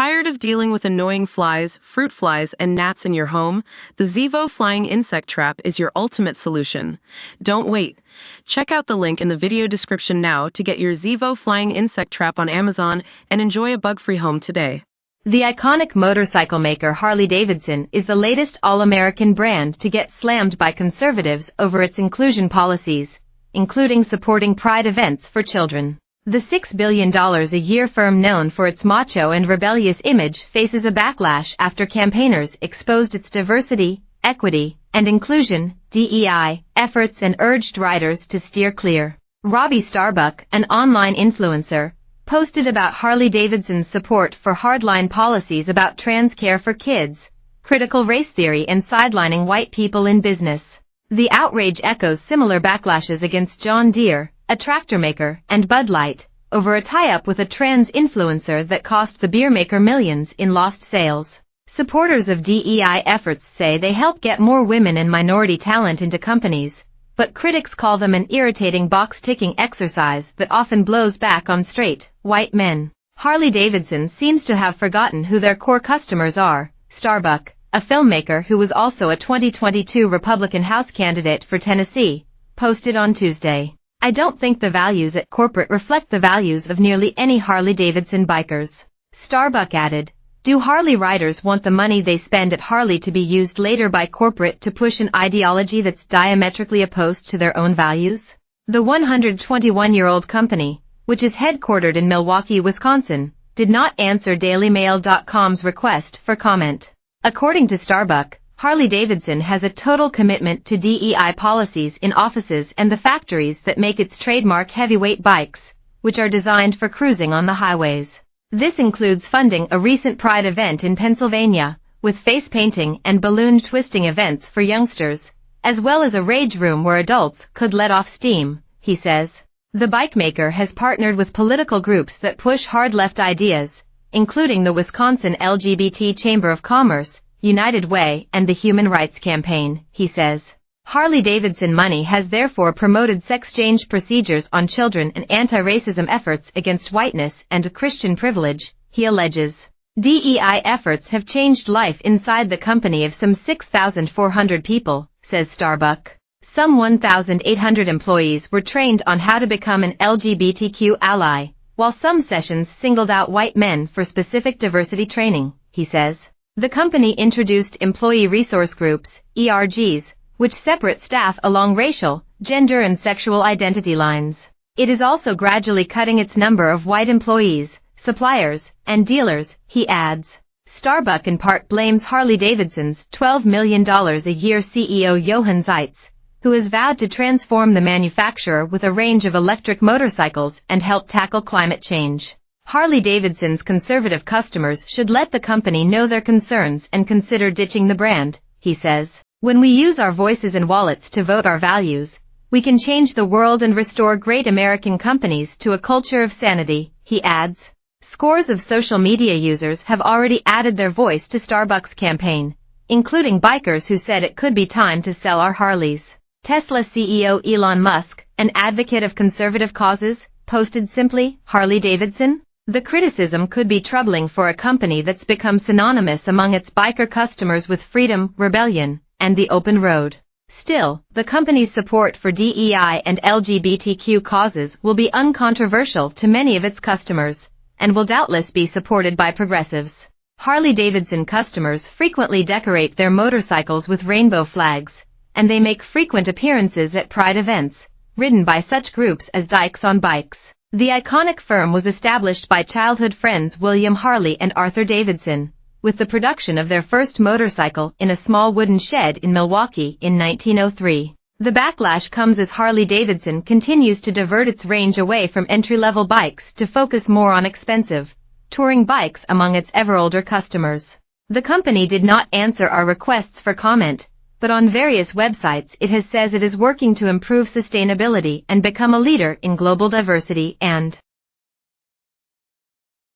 Tired of dealing with annoying flies, fruit flies, and gnats in your home? The Zevo Flying Insect Trap is your ultimate solution. Don't wait. Check out the link in the video description now to get your Zevo Flying Insect Trap on Amazon and enjoy a bug-free home today. The iconic motorcycle maker Harley-Davidson is the latest all-American brand to get slammed by conservatives over its inclusion policies, including supporting Pride events for children. The $6 billion a year firm known for its macho and rebellious image faces a backlash after campaigners exposed its diversity, equity, and inclusion (DEI) efforts and urged riders to steer clear. Robbie Starbuck, an online influencer, posted about Harley-Davidson's support for hardline policies about trans care for kids, critical race theory, and sidelining white people in business. The outrage echoes similar backlashes against John Deere, a tractor maker, and Bud Light, over a tie-up with a trans influencer that cost the beer maker millions in lost sales. Supporters of DEI efforts say they help get more women and minority talent into companies, but critics call them an irritating box-ticking exercise that often blows back on straight, white men. Harley-Davidson seems to have forgotten who their core customers are. Starbuck, a filmmaker who was also a 2022 Republican House candidate for Tennessee, posted on Tuesday, "I don't think the values at corporate reflect the values of nearly any Harley-Davidson bikers." Starbuck added, "Do Harley riders want the money they spend at Harley to be used later by corporate to push an ideology that's diametrically opposed to their own values?" The 121-year-old company, which is headquartered in Milwaukee, Wisconsin, did not answer DailyMail.com's request for comment. According to Starbuck, Harley-Davidson has a total commitment to DEI policies in offices and the factories that make its trademark heavyweight bikes, which are designed for cruising on the highways. This includes funding a recent Pride event in Pennsylvania, with face painting and balloon twisting events for youngsters, as well as a rage room where adults could let off steam, he says. The bike maker has partnered with political groups that push hard left ideas, including the Wisconsin LGBT Chamber of Commerce, United Way, and the Human Rights Campaign, he says. Harley-Davidson money has therefore promoted sex change procedures on children and anti-racism efforts against whiteness and Christian privilege, he alleges. DEI efforts have changed life inside the company of some 6,400 people, says Starbuck. Some 1,800 employees were trained on how to become an LGBTQ ally, while some sessions singled out white men for specific diversity training, he says. The company introduced employee resource groups, ERGs, which separate staff along racial, gender, and sexual identity lines. It is also gradually cutting its number of white employees, suppliers, and dealers, he adds. Starbuck in part blames Harley-Davidson's $12 million a year CEO Johann Zeitz, who has vowed to transform the manufacturer with a range of electric motorcycles and help tackle climate change. Harley-Davidson's conservative customers should let the company know their concerns and consider ditching the brand, he says. When we use our voices and wallets to vote our values, we can change the world and restore great American companies to a culture of sanity, he adds. Scores of social media users have already added their voice to Starbucks' campaign, including bikers who said it could be time to sell our Harleys. Tesla CEO Elon Musk, an advocate of conservative causes, posted simply, "Harley-Davidson?" The criticism could be troubling for a company that's become synonymous among its biker customers with freedom, rebellion, and the open road. Still, the company's support for DEI and LGBTQ causes will be uncontroversial to many of its customers, and will doubtless be supported by progressives. Harley-Davidson customers frequently decorate their motorcycles with rainbow flags, and they make frequent appearances at Pride events, ridden by such groups as Dykes on Bikes. The iconic firm was established by childhood friends William Harley and Arthur Davidson, with the production of their first motorcycle in a small wooden shed in Milwaukee in 1903. The backlash comes as Harley-Davidson continues to divert its range away from entry-level bikes to focus more on expensive, touring bikes among its ever-older customers. The company did not answer our requests for comment, but on various websites it has said it is working to improve sustainability and become a leader in global diversity and